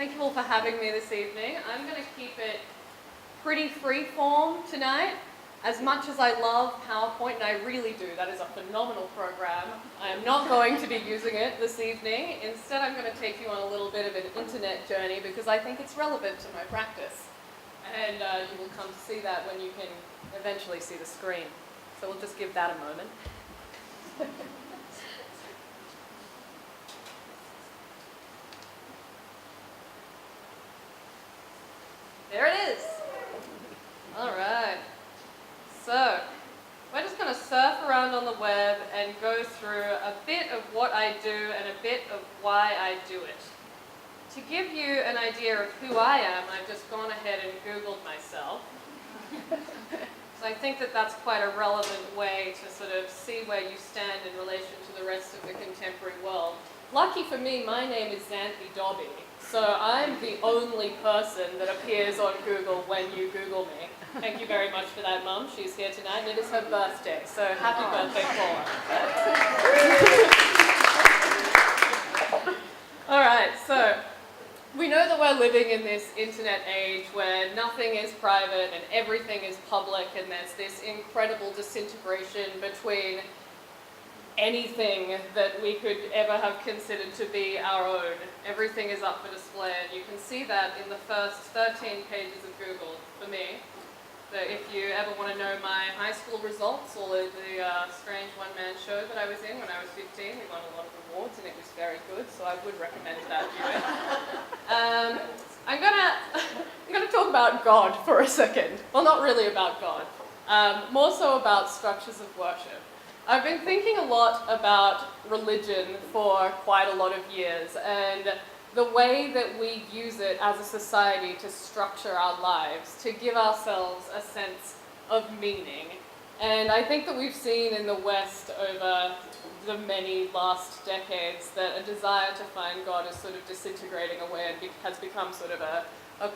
Thank you all for having me this evening. I'm going to keep it pretty free-form tonight. As much as I love PowerPoint, and I really do, that is a phenomenal program, I am not going to be using it this evening. Instead, I'm going to take you on a little bit of an internet journey because I think it's relevant to my practice. And you will come to see that when you can eventually see the screen. So we'll just give that a moment. There it is. All right. So we're just going to surf around on the web and go through a bit of what I do and a bit of why I do it. To give you an idea of who I am, I've just gone ahead and Googled myself. So I think that that's quite a relevant way to sort of see where you stand in relation to the rest of the contemporary world. Lucky for me, my name is Xanthe Dobbie, so I'm the only person that appears on Google when you Google me. Thank you very much for that, Mum. She's here tonight, and it is her birthday, so happy birthday, Paula. All right, so we know that we're living in this internet age where nothing is private and everything is public, and there's this incredible disintegration between anything that we could ever have considered to be our own. Everything is up for display, and you can see that in the first 13 pages of Google for me. So if you ever want to know my high school results or the strange one-man show that I was in when I was 15, we won a lot of awards and it was very good, so I would recommend that viewing. I'm gonna talk about God for a second. Well, not really about God, more so about structures of worship. I've been thinking a lot about religion for quite a lot of years, and the way that we use it as a society to structure our lives, to give ourselves a sense of meaning. And I think that we've seen in the West over the many last decades that a desire to find God is sort of disintegrating away and has become sort of a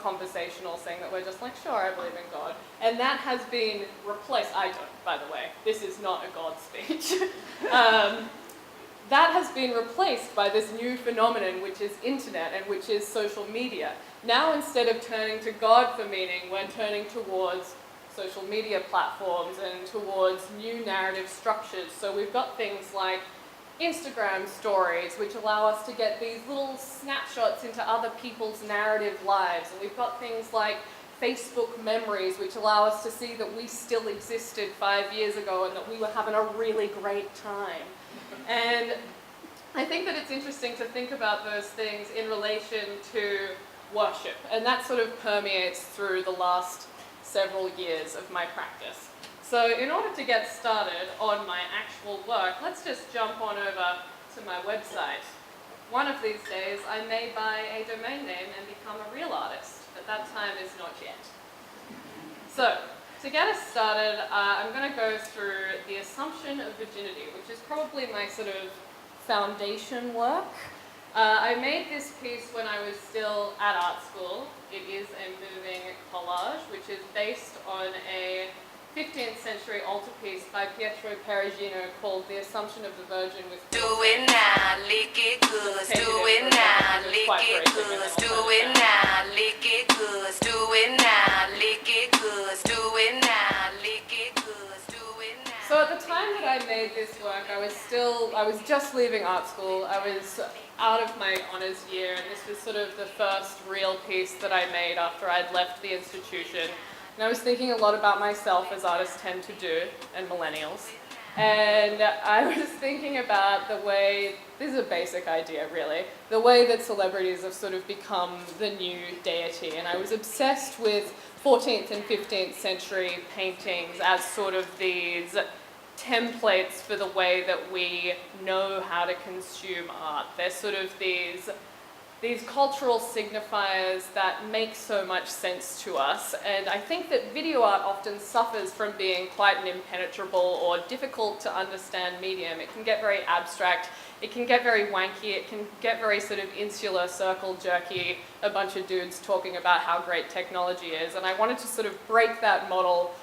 conversational thing that we're just like, sure, I believe in God. And that has been replaced, I don't, by the way, this is not a God speech. That has been replaced by this new phenomenon, which is internet and which is social media. Now, instead of turning to God for meaning, we're turning towards social media platforms and towards new narrative structures. So we've got things like Instagram stories, which allow us to get these little snapshots into other people's narrative lives. And we've got things like Facebook memories, which allow us to see that we still existed 5 years ago and that we were having a really great time. And I think that it's interesting to think about those things in relation to worship, and that sort of permeates through the last several years of my practice. So in order to get started on my actual work, let's just jump on over to my website. One of these days I may buy a domain name and become a real artist, but that time is not yet. So, to get us started, I'm going to go through the assumption of virginity, which is probably my sort of foundation work. I made this piece when I was still at art school. It is a moving collage, which is based on a 15th century altarpiece by Pietro Perugino called The Assumption of the Virgin with... Do it now, lick it good. Do it now, lick it good. Do it now, lick it good. Do it now, lick it good. Do it now, lick it good. Do it now. So at the time that I made this work, I was just leaving art school. I was out of my honours year, and this was sort of the first real piece that I made after I'd left the institution. And I was thinking a lot about myself, as artists tend to do, and millennials. And I was thinking about the way, this is a basic idea really, the way that celebrities have sort of become the new deity. And I was obsessed with 14th and 15th century paintings as sort of these templates for the way that we know how to consume art. They're sort of these cultural signifiers that make so much sense to us, and I think that video art often suffers from being quite an impenetrable or difficult to understand medium. It can get very abstract, it can get very wanky, it can get very sort of insular, circle jerky, a bunch of dudes talking about how great technology is, and I wanted to sort of break that model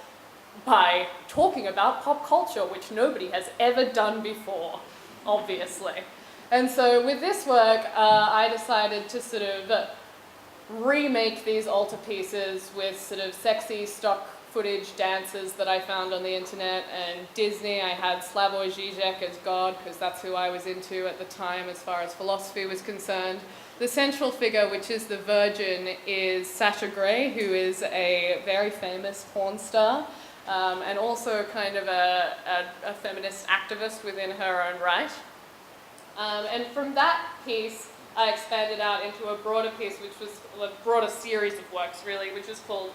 by talking about pop culture, which nobody has ever done before, obviously. And so with this work, I decided to sort of remake these altarpieces with sort of sexy stock footage dances that I found on the internet, and Disney, I had Slavoj Žižek as God, because that's who I was into at the time as far as philosophy was concerned. The central figure, which is the Virgin, is Sasha Grey, who is a very famous porn star, and also kind of a feminist activist within her own right. And from that piece, I expanded out into a broader piece, which was a broader series of works, really, which is called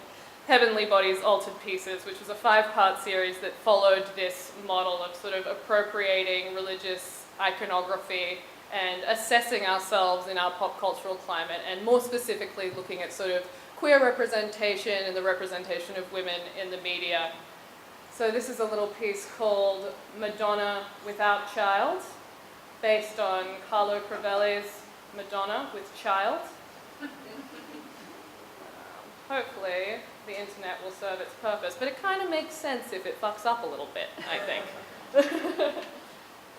Heavenly Bodies, Altered Pieces, which was a 5-part series that followed this model of sort of appropriating religious iconography and assessing ourselves in our pop cultural climate, and more specifically looking at sort of queer representation and the representation of women in the media. So this is a little piece called Madonna Without Child, based on Carlo Crivelli's Madonna with Child. Hopefully the internet will serve its purpose, but it kind of makes sense if it fucks up a little bit, I think.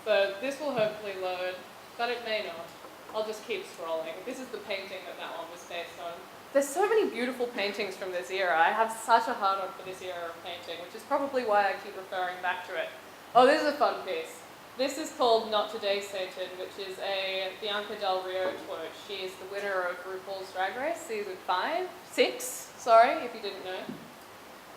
So this will hopefully load, but it may not. I'll just keep scrolling. This is the painting that one was based on. There's so many beautiful paintings from this era. I have such a hard-on for this era of painting, which is probably why I keep referring back to it. Oh, this is a fun piece. This is called Not Today, Satan, which is a Bianca Del Rio quote. She is the winner of RuPaul's Drag Race, season 6, sorry, if you didn't know.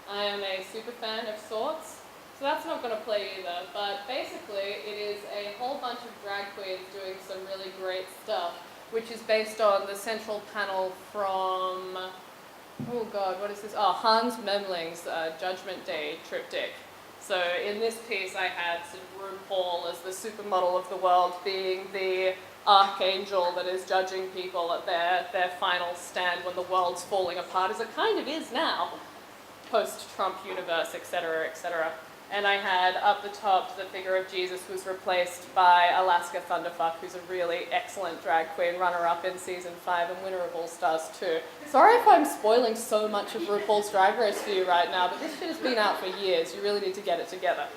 I am a super fan of sorts, so that's not going to play either, but basically it is a whole bunch of drag queens doing some really great stuff, which is based on the central panel from, oh god, what is this? Oh, Hans Memling's Judgment Day triptych. So in this piece I had sort of RuPaul as the supermodel of the world being the archangel that is judging people at their final stand when the world's falling apart, as it kind of is now, post-Trump universe, etc., etc. And I had up the top the figure of Jesus, who was replaced by Alaska Thunderfuck, who's a really excellent drag queen, runner-up in season 5 and winner of All Stars 2. Sorry if I'm spoiling so much of RuPaul's Drag Race for you right now, but this shit has been out for years. You really need to get it together.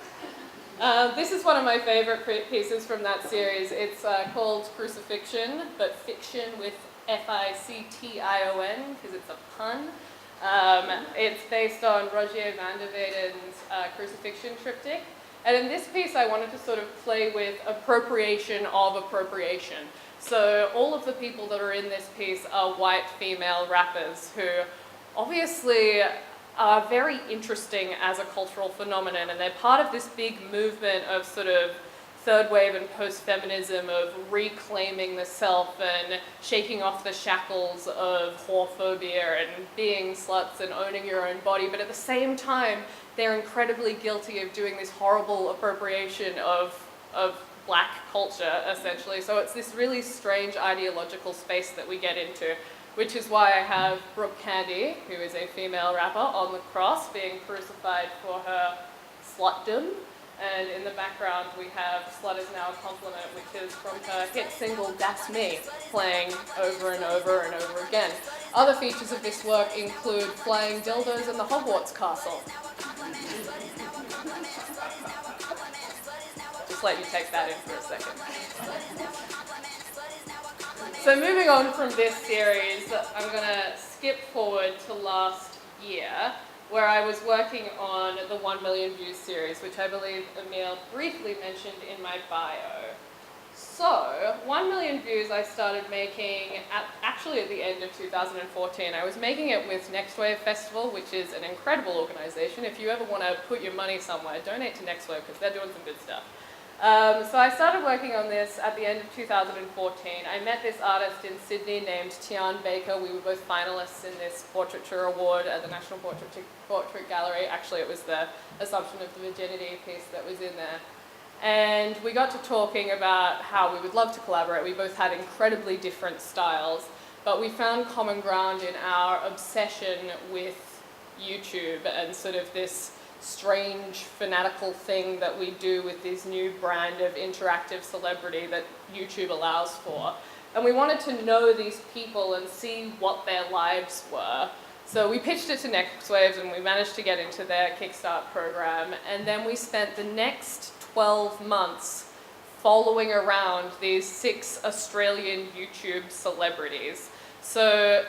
This is one of my favorite pieces from that series. It's called Crucifixion, but fiction with F-I-C-T-I-O-N, because it's a pun. It's based on Rogier van der Weyden's Crucifixion triptych. And in this piece, I wanted to sort of play with appropriation of appropriation. So all of the people that are in this piece are white female rappers who obviously are very interesting as a cultural phenomenon, and they're part of this big movement of sort of third wave and post-feminism of reclaiming the self and shaking off the shackles of whorephobia and being sluts and owning your own body, but at the same time they're incredibly guilty of doing this horrible appropriation of black culture, essentially. So it's this really strange ideological space that we get into, which is why I have Brooke Candy, who is a female rapper, on the cross being crucified for her slutdom. And in the background we have Slut Is Now a Compliment, which is from her hit single That's Me, playing over and over and over again. Other features of this work include flying dildos in the Hogwarts castle. Just let you take that in for a second. So moving on from this series, I'm going to skip forward to last year, where I was working on the 1 million views series, which I believe Emile briefly mentioned in my bio. So, 1 million views I started making actually at the end of 2014. I was making it with Next Wave Festival, which is an incredible organization. If you ever want to put your money somewhere, donate to Next Wave because they're doing some good stuff. So I started working on this at the end of 2014. I met this artist in Sydney named Tian Baker. We were both finalists in this portraiture award at the National Portrait Gallery. Actually, it was the Assumption of the Virginity piece that was in there. And we got to talking about how we would love to collaborate. We both had incredibly different styles, but we found common ground in our obsession with YouTube and sort of this strange, fanatical thing that we do with this new brand of interactive celebrity that YouTube allows for. And we wanted to know these people and see what their lives were. So we pitched it to Next Waves and we managed to get into their Kickstart program. And then we spent the next 12 months following around these 6 Australian YouTube celebrities. So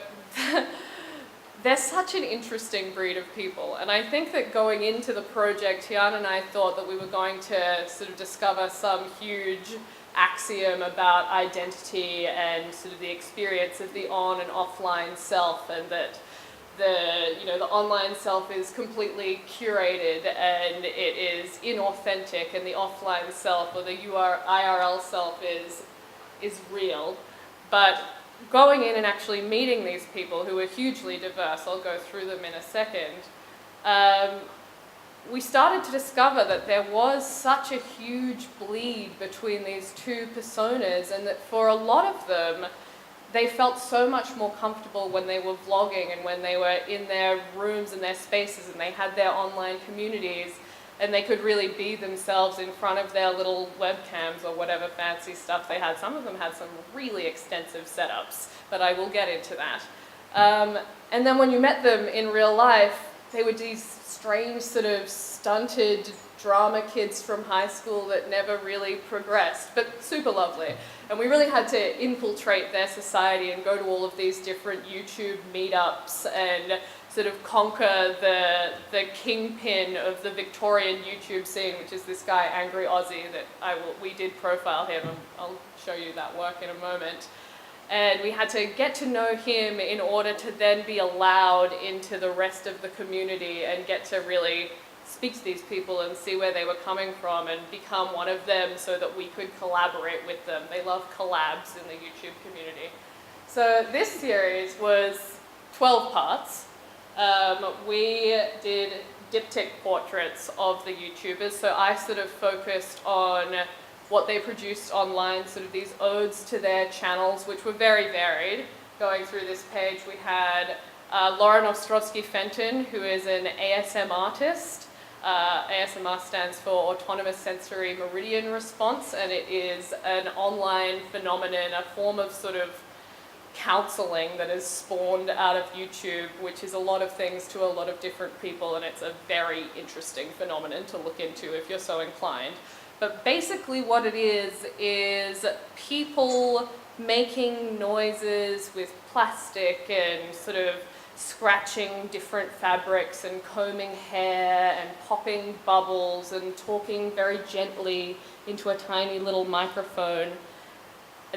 they're such an interesting breed of people, and I think that going into the project, Tian and I thought that we were going to sort of discover some huge axiom about identity and sort of the experience of the on and offline self, and that the online self is completely curated and it is inauthentic, and the offline self or the IRL self is real. But going in and actually meeting these people who are hugely diverse, I'll go through them in a second, we started to discover that there was such a huge bleed between these two personas, and that for a lot of them, they felt so much more comfortable when they were vlogging and when they were in their rooms and their spaces and they had their online communities and they could really be themselves in front of their little webcams or whatever fancy stuff they had. Some of them had some really extensive setups, but I will get into that. And then when you met them in real life, they were these strange sort of stunted drama kids from high school that never really progressed, but super lovely. And we really had to infiltrate their society and go to all of these different YouTube meetups and sort of conquer the kingpin of the Victorian YouTube scene, which is this guy, Angry Aussie, that we did profile him, and I'll show you that work in a moment. And we had to get to know him in order to then be allowed into the rest of the community and get to really speak to these people and see where they were coming from and become one of them so that we could collaborate with them. They love collabs in the YouTube community. So this series was 12 parts. We did diptych portraits of the YouTubers, so I sort of focused on what they produced online, sort of these odes to their channels, which were very varied. Going through this page, we had Lauren Ostrovsky-Fenton, who is an ASM artist. ASMR stands for Autonomous Sensory Meridian Response, and it is an online phenomenon, a form of sort of counseling that is spawned out of YouTube, which is a lot of things to a lot of different people, and it's a very interesting phenomenon to look into if you're so inclined. But basically what it is people making noises with plastic and sort of scratching different fabrics and combing hair and popping bubbles and talking very gently into a tiny little microphone.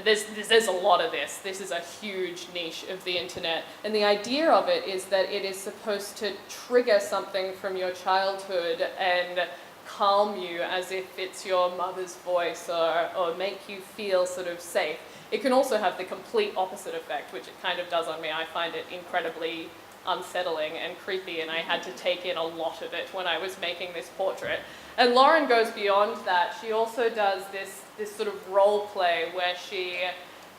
There's a lot of this. This is a huge niche of the internet. And the idea of it is that it is supposed to trigger something from your childhood and calm you as if it's your mother's voice, or make you feel sort of safe. It can also have the complete opposite effect, which it kind of does on me. I find it incredibly unsettling and creepy, and I had to take in a lot of it when I was making this portrait. And Lauren goes beyond that. She also does this sort of role play where she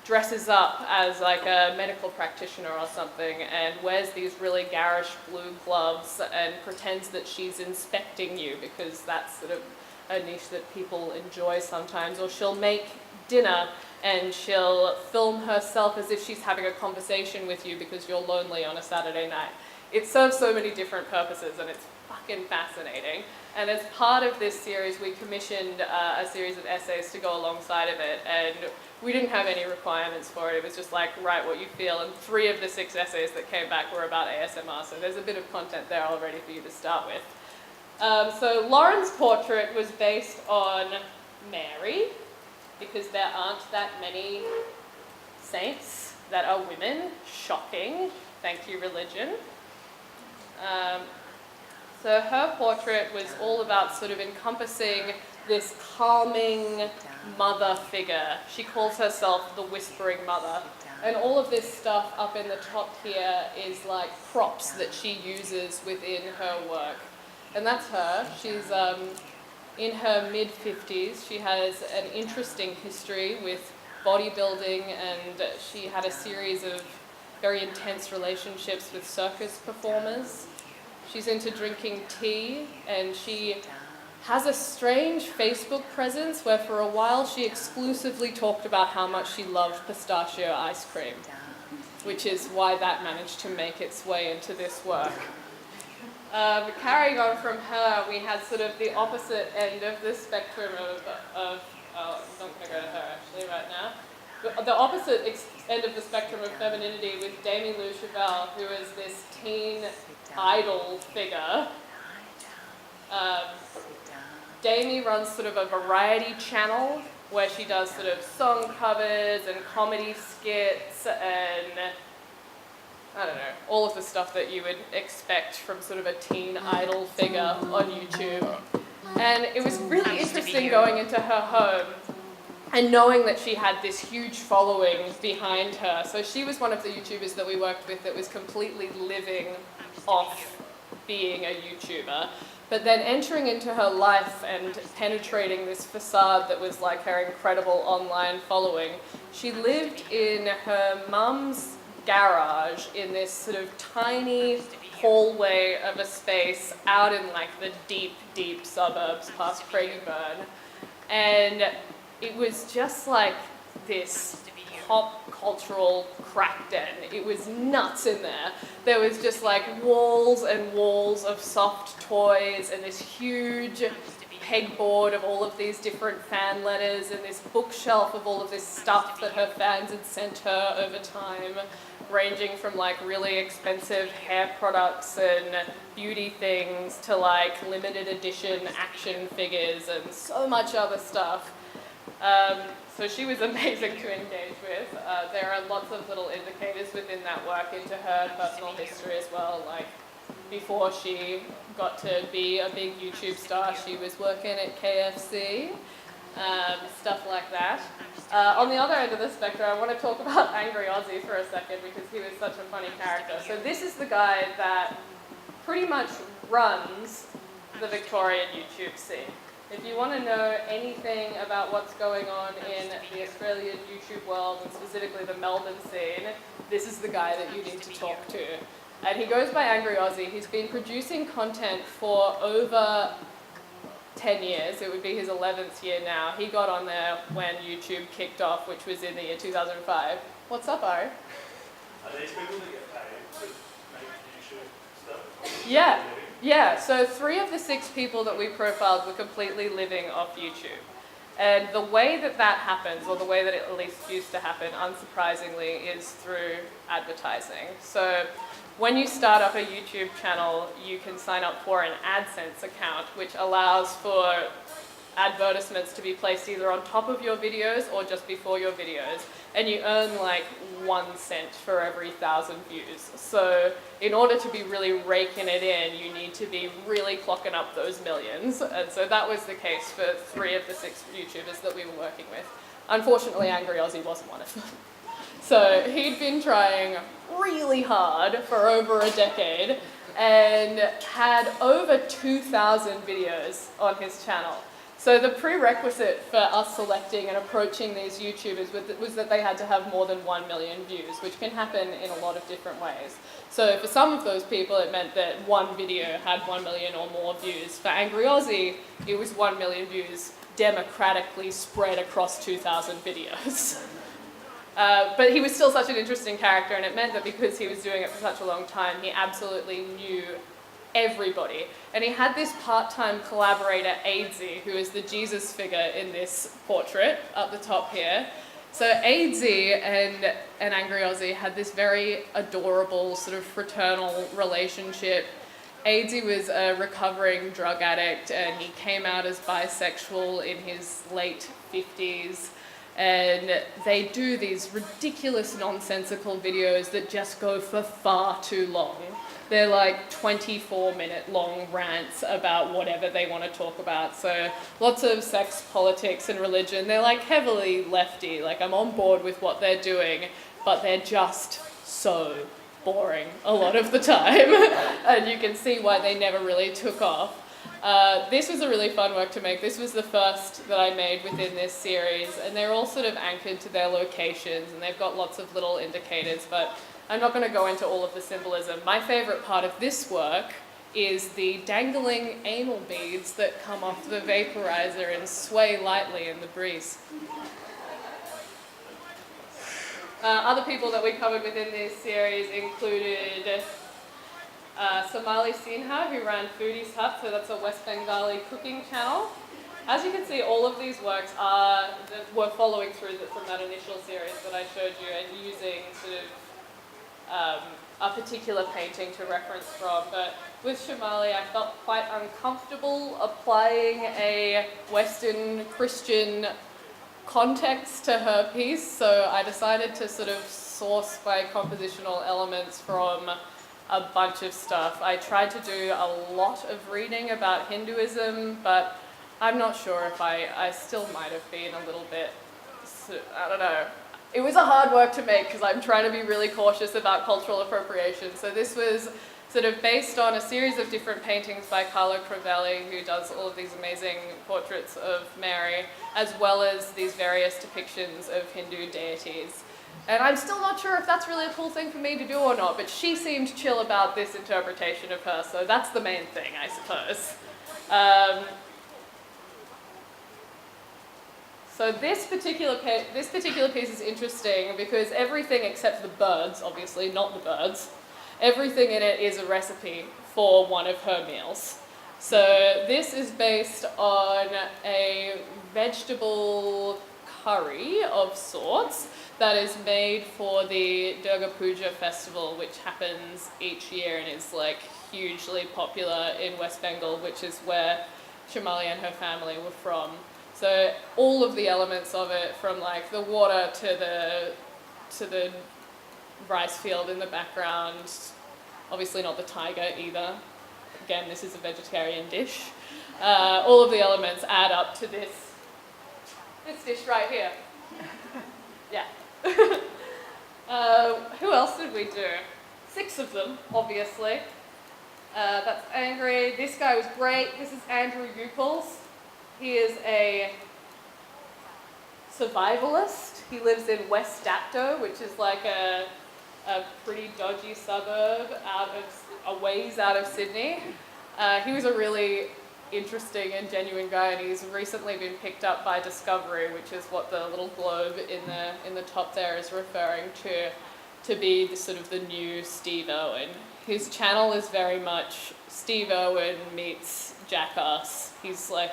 dresses up as like a medical practitioner or something and wears these really garish blue gloves and pretends that she's inspecting you, because that's sort of a niche that people enjoy sometimes. Or she'll make dinner and she'll film herself as if she's having a conversation with you because you're lonely on a Saturday night. It serves so many different purposes, and it's fucking fascinating. And as part of this series, we commissioned a series of essays to go alongside of it, and we didn't have any requirements for it. It was just like, write what you feel, and 3 of the 6 essays that came back were about ASMR, so there's a bit of content there already for you to start with. So Lauren's portrait was based on Mary, because there aren't that many saints that are women. Shocking. Thank you, religion. So her portrait was all about sort of encompassing this calming mother figure. She calls herself the whispering mother. And all of this stuff up in the top here is like props that she uses within her work. And that's her. She's in her mid-50s. She has an interesting history with bodybuilding, and she had a series of very intense relationships with circus performers. She's into drinking tea, and she has a strange Facebook presence where for a while she exclusively talked about how much she loved pistachio ice cream, which is why that managed to make its way into this work. Carrying on from her, we had sort of the opposite end of the spectrum of I'm not going to go to her actually right now. the opposite end of the spectrum of femininity with Emile Zile, who is this teen idol figure. Damie runs sort of a variety channel where she does sort of song covers and comedy skits and, I don't know, all of the stuff that you would expect from sort of a teen idol figure on YouTube. And it was really interesting going into her home and knowing that she had this huge following behind her. So she was one of the YouTubers that we worked with that was completely living off being a YouTuber. But then entering into her life and penetrating this facade that was like her incredible online following, she lived in her mum's garage in this sort of tiny hallway of a space out in like the deep, deep suburbs past Craigieburn. And it was just like this pop cultural crack den. It was nuts in there. There was just like walls and walls of soft toys and this huge pegboard of all of these different fan letters and this bookshelf of all of this stuff that her fans had sent her over time, ranging from like really expensive hair products and beauty things to like limited edition action figures and so much other stuff. So she was amazing to engage with. There are lots of little indicators within that work into her personal history as well. Like before she got to be a big YouTube star, she was working at KFC, stuff like that. On the other end of the spectrum, I want to talk about Angry Aussie for a second because he was such a funny character. So this is the guy that pretty much runs the Victorian YouTube scene. If you want to know anything about what's going on in the Australian YouTube world, and specifically the Melbourne scene, this is the guy that you need to talk to. And he goes by Angry Aussie. He's been producing content for over 10 years. It would be his 11th year now. He got on there when YouTube kicked off, which was in the year 2005. What's up, Ari? Are these people that get paid to make YouTube stuff? Yeah. Yeah, so 3 of the 6 people that we profiled were completely living off YouTube. And the way that that happens, or the way that it at least used to happen, unsurprisingly, is through advertising. So when you start up a YouTube channel, you can sign up for an AdSense account, which allows for advertisements to be placed either on top of your videos or just before your videos. And you earn like 1 cent for every 1,000 views. So in order to be really raking it in, you need to be really clocking up those millions. And so that was the case for 3 of the 6 YouTubers that we were working with. Unfortunately, Angry Aussie wasn't one of them. So he'd been trying really hard for over a decade and had over 2,000 videos on his channel. So the prerequisite for us selecting and approaching these YouTubers was that they had to have more than 1 million views, which can happen in a lot of different ways. So for some of those people, it meant that one video had 1 million or more views. For Angry Aussie, it was 1 million views democratically spread across 2,000 videos. But he was still such an interesting character, and it meant that because he was doing it for such a long time, he absolutely knew everybody. And he had this part-time collaborator, Aidsy, who is the Jesus figure in this portrait up the top here. So Aidsy and Angry Aussie had this very adorable sort of fraternal relationship. Aidsy was a recovering drug addict, and he came out as bisexual in his late 50s. And they do these ridiculous, nonsensical videos that just go for far too long. They're like 24-minute long rants about whatever they want to talk about. So lots of sex, politics, and religion. They're like heavily lefty. Like I'm on board with what they're doing, but they're just so boring a lot of the time. And you can see why they never really took off. This was a really fun work to make. This was the first that I made within this series, and they're all sort of anchored to their locations, and they've got lots of little indicators, but I'm not going to go into all of the symbolism. My favourite part of this work is the dangling anal beads that come off the vaporizer and sway lightly in the breeze. Other people that we covered within this series included Somali Sinha, who ran Foodie's Hut, so that's a West Bengali cooking channel. As you can see, all of these works were following through from that initial series that I showed you and using sort of a particular painting to reference from. But with Shamali, I felt quite uncomfortable applying a Western Christian context to her piece, so I decided to sort of source my compositional elements from a bunch of stuff. I tried to do a lot of reading about Hinduism, but I'm not sure if I still might have been a little bit, I don't know. It was a hard work to make because I'm trying to be really cautious about cultural appropriation. So this was sort of based on a series of different paintings by Carlo Crivelli, who does all of these amazing portraits of Mary, as well as these various depictions of Hindu deities. And I'm still not sure if that's really a cool thing for me to do or not, but she seemed chill about this interpretation of her, so that's the main thing, I suppose. So this particular piece is interesting because everything except the birds, obviously not the birds, everything in it is a recipe for one of her meals. So this is based on a vegetable curry of sorts that is made for the Durga Puja festival, which happens each year and is like hugely popular in West Bengal, which is where Shamali and her family were from. So all of the elements of it, from like the water to the rice field in the background, obviously not the tiger either. Again, this is a vegetarian dish. All of the elements add up to this dish right here. Yeah. Who else did we do? 6 of them, obviously. That's Angry. This guy was great. This is Andrew Eucles. He is a survivalist. He lives in West Dapto, which is like a pretty dodgy suburb a ways out of Sydney. He was a really interesting and genuine guy, and he's recently been picked up by Discovery, which is what the little globe in the top there is referring to be the sort of the new Steve Irwin. His channel is very much Steve Irwin meets Jackass. He's like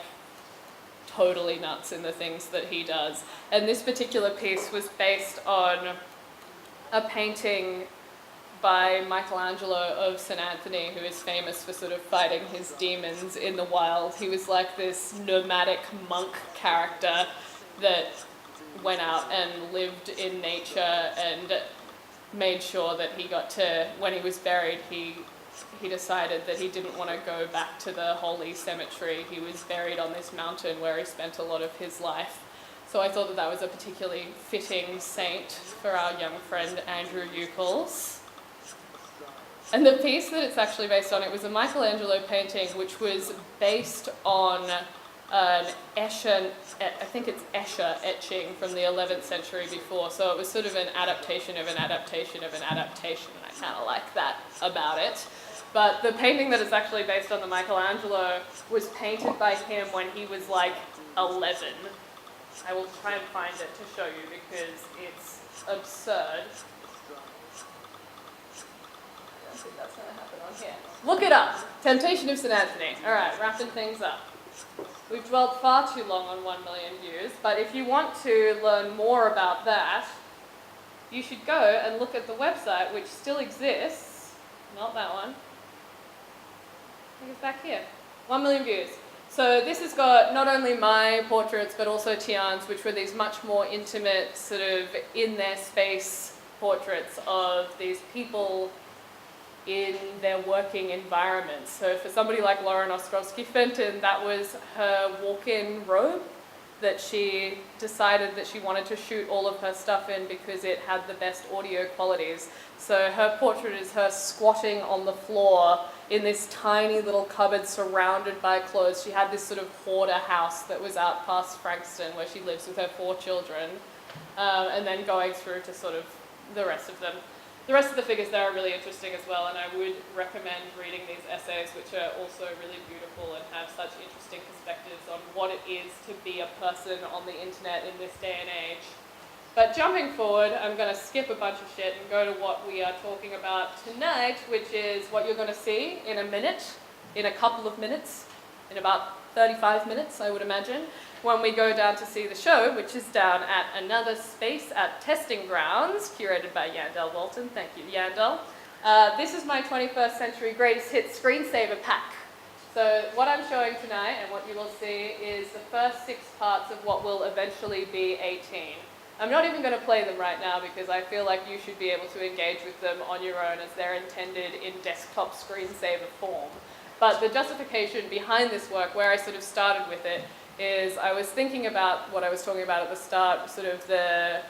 totally nuts in the things that he does. And this particular piece was based on a painting by Michelangelo of St. Anthony, who is famous for sort of fighting his demons in the wild. He was like this nomadic monk character that went out and lived in nature and made sure that he got to, when he was buried, he decided that he didn't want to go back to the holy cemetery. He was buried on this mountain where he spent a lot of his life. So I thought that that was a particularly fitting saint for our young friend Andrew Eucles. And the piece that it's actually based on, it was a Michelangelo painting which was based on an Escher, I think it's Escher etching from the 11th century before. So it was sort of an adaptation of an adaptation of an adaptation. I kind of like that about it. But the painting that is actually based on the Michelangelo was painted by him when he was like 11. I will try and find it to show you because it's absurd. I don't think that's going to happen on here. Look it up. Temptation of St. Anthony. All right, wrapping things up. We've dwelt far too long on 1 million views, but if you want to learn more about that, you should go and look at the website, which still exists. Not that one. I think it's back here. 1 million views. So this has got not only my portraits, but also Tian's, which were these much more intimate, sort of in their space portraits of these people in their working environments. So for somebody like Lauren Ostrovsky-Fenton, that was her walk-in robe that she decided that she wanted to shoot all of her stuff in because it had the best audio qualities. So her portrait is her squatting on the floor in this tiny little cupboard surrounded by clothes. She had this sort of hoarder house that was out past Frankston where she lives with her 4 children, and then going through to sort of the rest of them. The rest of the figures there are really interesting as well, and I would recommend reading these essays, which are also really beautiful and have such interesting perspectives on what it is to be a person on the internet in this day and age. But jumping forward, I'm going to skip a bunch of shit and go to what we are talking about tonight, which is what you're going to see in a minute, in a couple of minutes, in about 35 minutes, I would imagine, when we go down to see the show, which is down at another space at Testing Grounds, curated by Yandel Walton. Thank you, Yandel. This is my 21st Century Greatest Hits screensaver pack. So what I'm showing tonight and what you will see is the first 6 parts of what will eventually be 18. I'm not even going to play them right now because I feel like you should be able to engage with them on your own as they're intended in desktop screensaver form. But the justification behind this work, where I sort of started with it, is I was thinking about what I was talking about at the start, sort of the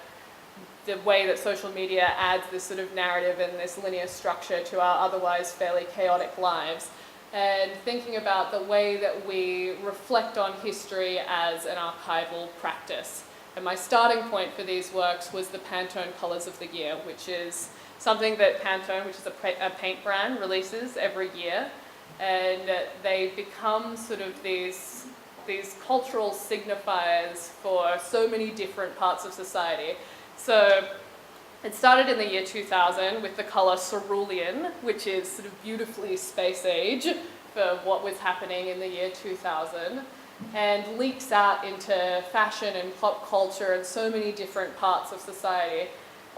way that social media adds this sort of narrative and this linear structure to our otherwise fairly chaotic lives, and thinking about the way that we reflect on history as an archival practice. And my starting point for these works was the Pantone Colours of the Year, which is something that Pantone, which is a paint brand, releases every year. And they become sort of these cultural signifiers for so many different parts of society. So it started in the year 2000 with the colour cerulean, which is sort of beautifully space age for what was happening in the year 2000. And leaks out into fashion and pop culture and so many different parts of society.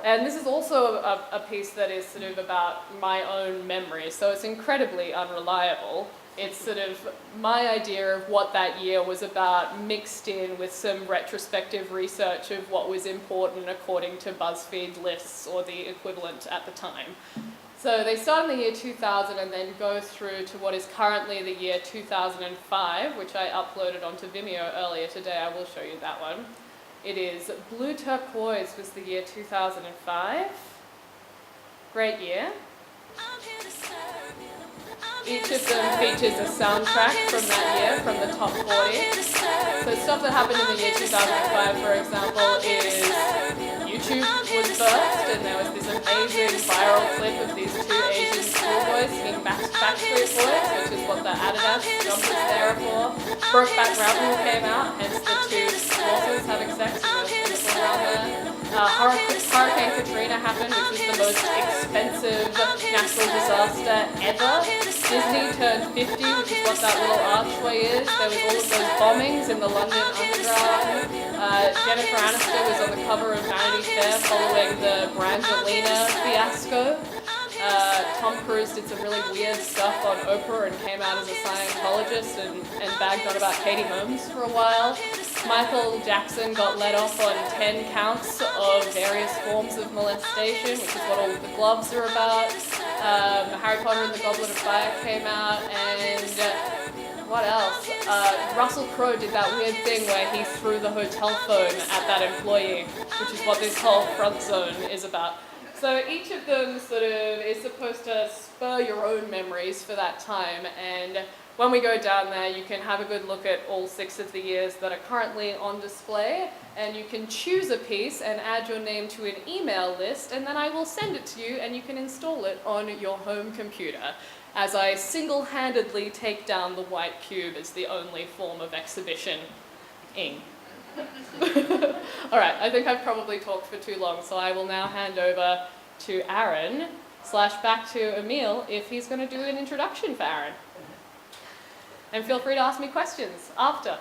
And this is also a piece that is sort of about my own memory, so it's incredibly unreliable. It's sort of my idea of what that year was about mixed in with some retrospective research of what was important according to BuzzFeed lists or the equivalent at the time. So they start in the year 2000 and then go through to what is currently the year 2005, which I uploaded onto Vimeo earlier today. I will show you that one. It is Blue Turquoise was the year 2005. Great year. Each of them features a soundtrack from that year, from the top 40. So stuff that happened in the year 2005, for example, is YouTube was first, and there was this amazing viral clip of these 2 Asian schoolboys singing Backstreet Boys, which is what the Adidas jumpers there are for. Brokeback Mountain came out, hence the 2 horses having sex in the foreground there. Hurricane Katrina happened, which was the most expensive natural disaster ever. Disney turned 50, which is what that little archway is. There was all of those bombings in the London Underground. Jennifer Aniston was on the cover of Vanity Fair following the Brangelina fiasco. Tom Cruise did some really weird stuff on Oprah and came out as a Scientologist and bagged on about Katie Holmes for a while. Michael Jackson got let off on 10 counts of various forms of molestation, which is what all of the gloves are about. Harry Potter and the Goblet of Fire came out, and what else? Russell Crowe did that weird thing where he threw the hotel phone at that employee, which is what this whole front zone is about. So each of them sort of is supposed to spur your own memories for that time, and when we go down there, you can have a good look at all 6 of the years that are currently on display, and you can choose a piece and add your name to an email list, and then I will send it to you and you can install it on your home computer, as I single-handedly take down the white cube as the only form of exhibition-ing. All right, I think I've probably talked for too long, so I will now hand over to Aaron, / back to Emile if he's going to do an introduction for Aaron. And feel free to ask me questions after.